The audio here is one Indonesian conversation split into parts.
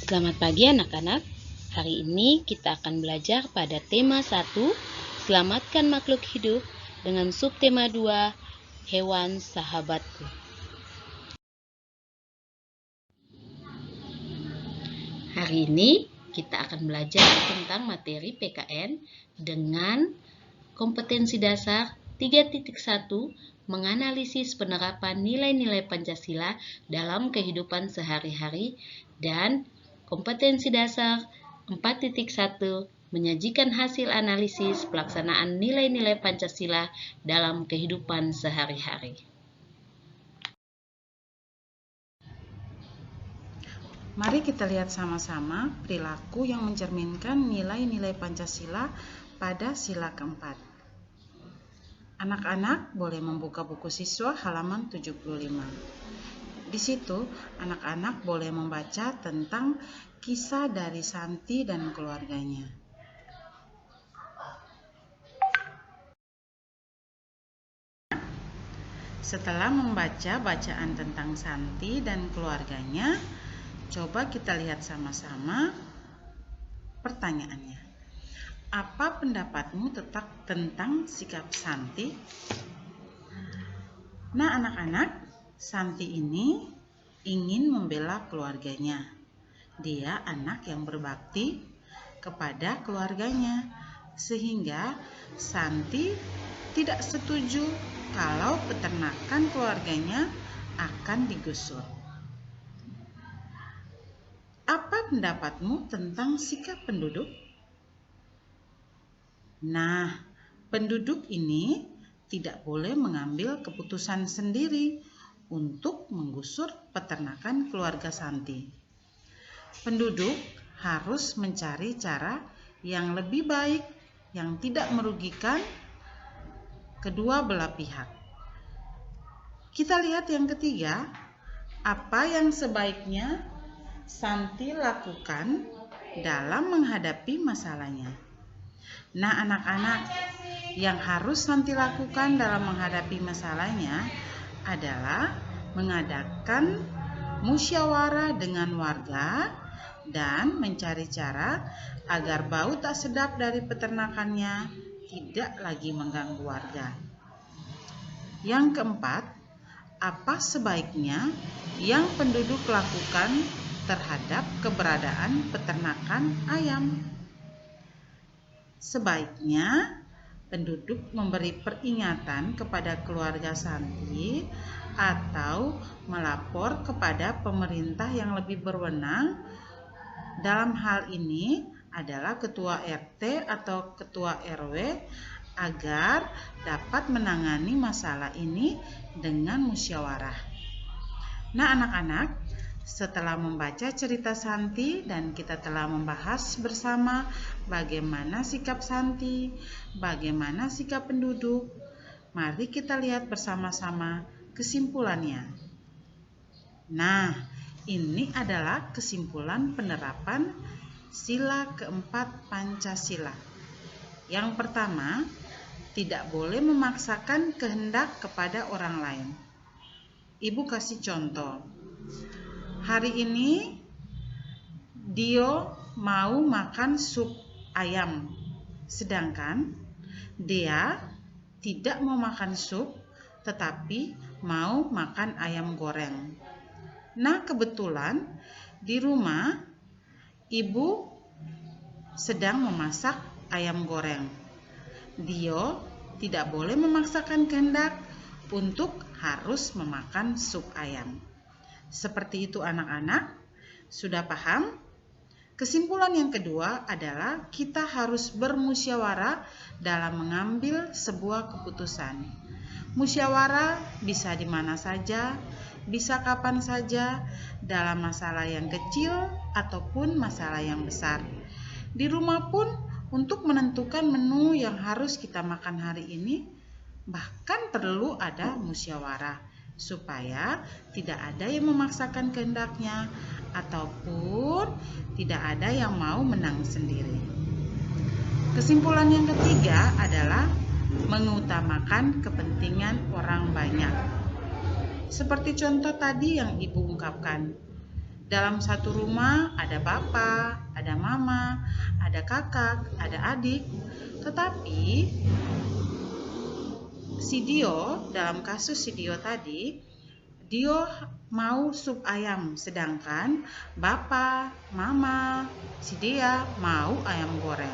Selamat pagi anak-anak. Hari ini kita akan belajar pada tema 1, Selamatkan makhluk hidup, dengan subtema 2, Hewan sahabatku. Hari ini kita akan belajar tentang materi PKN dengan kompetensi dasar 3.1, menganalisis penerapan nilai-nilai Pancasila dalam kehidupan sehari-hari, dan kompetensi dasar 4.1, menyajikan hasil analisis pelaksanaan nilai-nilai Pancasila dalam kehidupan sehari-hari. Mari kita lihat sama-sama perilaku yang mencerminkan nilai-nilai Pancasila pada sila keempat. Anak-anak boleh membuka buku siswa halaman 75. Di situ, anak-anak boleh membaca tentang kisah dari Santi dan keluarganya. Setelah membaca bacaan tentang Santi dan keluarganya, coba kita lihat sama-sama pertanyaannya. Apa pendapatmu tentang sikap Santi? Nah, anak-anak, Santi ini ingin membela keluarganya. Dia anak yang berbakti kepada keluarganya, sehingga Santi tidak setuju kalau peternakan keluarganya akan digusur. Apa pendapatmu tentang sikap penduduk? Nah, penduduk ini tidak boleh mengambil keputusan sendiri untuk menggusur peternakan keluarga Santi. Penduduk harus mencari cara yang lebih baik yang tidak merugikan kedua belah pihak. Kita lihat yang ketiga, apa yang sebaiknya Santi lakukan dalam menghadapi masalahnya. Nah, anak-anak, yang harus Santi lakukan dalam menghadapi masalahnya adalah mengadakan musyawarah dengan warga dan mencari cara agar bau tak sedap dari peternakannya tidak lagi mengganggu warga. Yang keempat, apa sebaiknya yang penduduk lakukan terhadap keberadaan peternakan ayam? Sebaiknya penduduk memberi peringatan kepada keluarga Santi atau melapor kepada pemerintah yang lebih berwenang. Dalam hal ini adalah ketua RT atau ketua RW agar dapat menangani masalah ini dengan musyawarah. Nah, anak-anak, setelah membaca cerita Santi dan kita telah membahas bersama bagaimana sikap Santi, bagaimana sikap penduduk, mari kita lihat bersama-sama kesimpulannya. Nah, ini adalah kesimpulan penerapan sila keempat Pancasila. Yang pertama, tidak boleh memaksakan kehendak kepada orang lain. Ibu kasih contoh. Hari ini Dio mau makan sup ayam, sedangkan Dea tidak mau makan sup tetapi mau makan ayam goreng. Nah, kebetulan di rumah ibu sedang memasak ayam goreng. Dio tidak boleh memaksakan kehendak untuk harus memakan sup ayam. Seperti itu anak-anak, sudah paham? Kesimpulan yang kedua adalah kita harus bermusyawarah dalam mengambil sebuah keputusan. Musyawarah bisa di mana saja, bisa kapan saja, dalam masalah yang kecil ataupun masalah yang besar. Di rumah pun untuk menentukan menu yang harus kita makan hari ini, bahkan perlu ada musyawarah supaya tidak ada yang memaksakan kehendaknya ataupun tidak ada yang mau menang sendiri. Kesimpulan yang ketiga adalah mengutamakan kepentingan orang banyak. Seperti contoh tadi yang Ibu ungkapkan, Dalam satu rumah ada papa, ada mama, ada kakak, ada adik. Tetapi si Dio, dalam kasus si Dio tadi, Dio mau sup ayam, sedangkan Bapak, Mama, si Dea mau ayam goreng.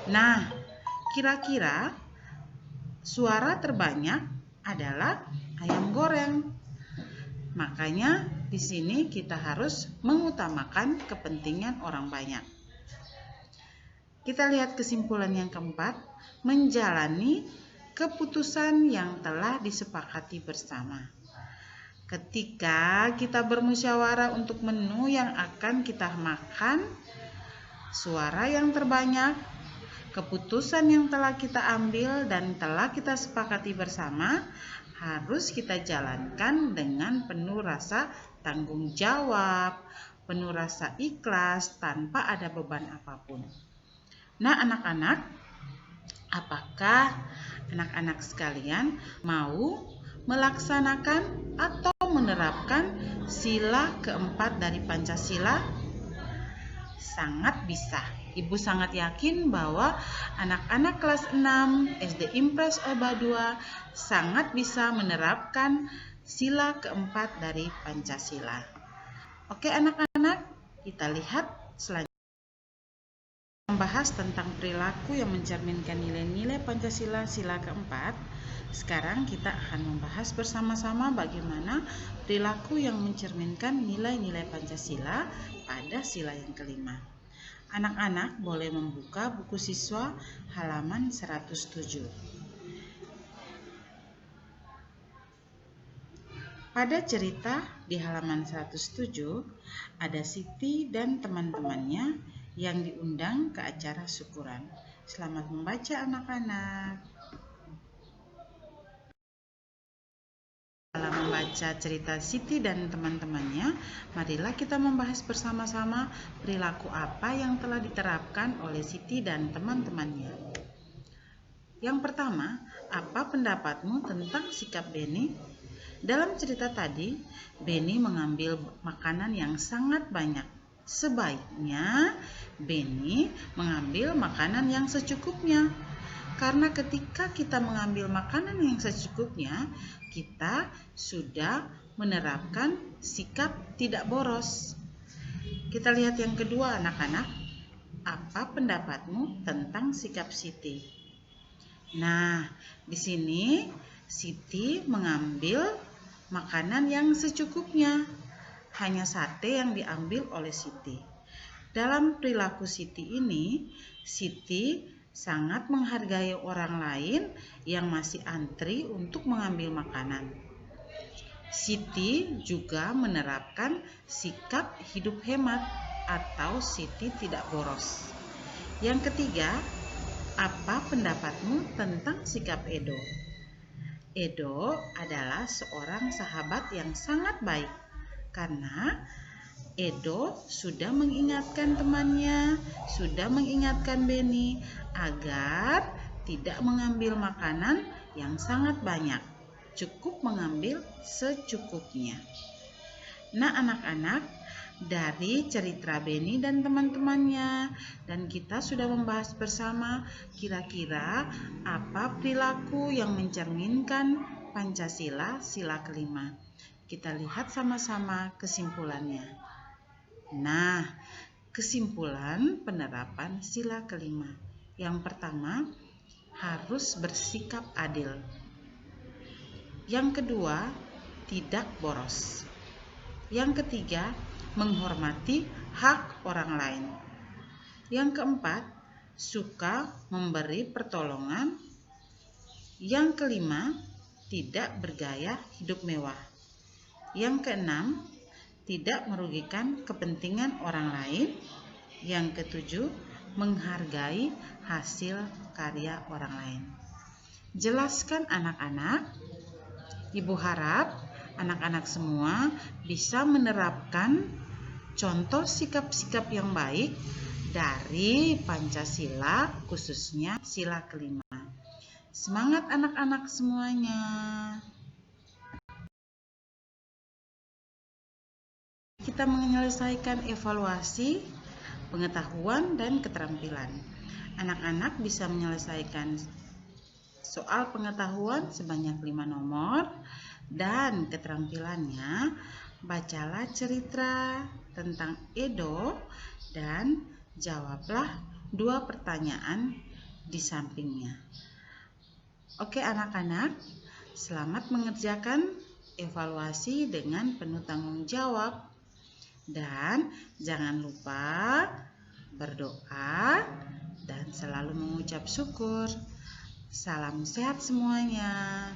Nah, kira-kira suara terbanyak adalah ayam goreng. Makanya di sini kita harus mengutamakan kepentingan orang banyak. Kita lihat kesimpulan yang keempat, menjalani keputusan yang telah disepakati bersama. Ketika kita bermusyawarah untuk menu yang akan kita makan, suara yang terbanyak, keputusan yang telah kita ambil dan telah kita sepakati bersama harus kita jalankan dengan penuh rasa tanggung jawab, penuh rasa ikhlas tanpa ada beban apapun. Nah, anak-anak, apakah anak-anak sekalian mau melaksanakan atau menerapkan sila keempat dari Pancasila? Sangat bisa. Ibu sangat yakin bahwa anak-anak kelas 6 SD Impres Oba 2 sangat bisa menerapkan sila keempat dari Pancasila. Oke anak-anak, kita lihat selanjutnya. Membahas tentang perilaku yang mencerminkan nilai-nilai Pancasila sila keempat. Sekarang kita akan membahas bersama-sama bagaimana perilaku yang mencerminkan nilai-nilai Pancasila pada sila yang kelima. Anak-anak boleh membuka buku siswa halaman 107. Pada cerita di halaman 107, ada Siti dan teman-temannya yang diundang ke acara syukuran. Selamat membaca anak-anak. Setelah membaca cerita Siti dan teman-temannya, marilah kita membahas bersama-sama perilaku apa yang telah diterapkan oleh Siti dan teman-temannya. Yang pertama, apa pendapatmu tentang sikap Beni? Dalam cerita tadi, Beni mengambil makanan yang sangat banyak. Sebaiknya Beni mengambil makanan yang secukupnya. Karena ketika kita mengambil makanan yang secukupnya, kita sudah menerapkan sikap tidak boros. Kita lihat yang kedua anak-anak. Apa pendapatmu tentang sikap Siti? Nah, di sini Siti mengambil makanan yang secukupnya. Hanya sate yang diambil oleh Siti. Dalam perilaku Siti ini, Siti sangat menghargai orang lain yang masih antri untuk mengambil makanan. Siti juga menerapkan sikap hidup hemat atau Siti tidak boros. Yang ketiga, apa pendapatmu tentang sikap Edo? Edo adalah seorang sahabat yang sangat baik karena Edo sudah mengingatkan temannya, sudah mengingatkan Beni agar tidak mengambil makanan yang sangat banyak, cukup mengambil secukupnya. Nah anak-anak, dari cerita Beni dan teman-temannya, dan kita sudah membahas bersama kira-kira apa perilaku yang mencerminkan Pancasila sila kelima. Kita lihat sama-sama kesimpulannya. Nah, kesimpulan penerapan sila kelima. Yang pertama, harus bersikap adil. Yang kedua, tidak boros. Yang ketiga, menghormati hak orang lain. Yang keempat, suka memberi pertolongan. Yang kelima, tidak bergaya hidup mewah. Yang keenam, tidak merugikan kepentingan orang lain. Yang ketujuh, menghargai hasil karya orang lain. Jelaskan anak-anak. Ibu harap anak-anak semua bisa menerapkan contoh sikap-sikap yang baik dari Pancasila, khususnya sila kelima. Semangat anak-anak semuanya. kita menyelesaikan evaluasi pengetahuan dan keterampilan. Anak-anak bisa menyelesaikan soal pengetahuan sebanyak 5 nomor dan keterampilannya bacalah cerita tentang Edo dan jawablah 2 pertanyaan di sampingnya. Oke anak-anak, selamat mengerjakan evaluasi dengan penuh tanggung jawab dan jangan lupa berdoa dan selalu mengucap syukur. Salam sehat semuanya.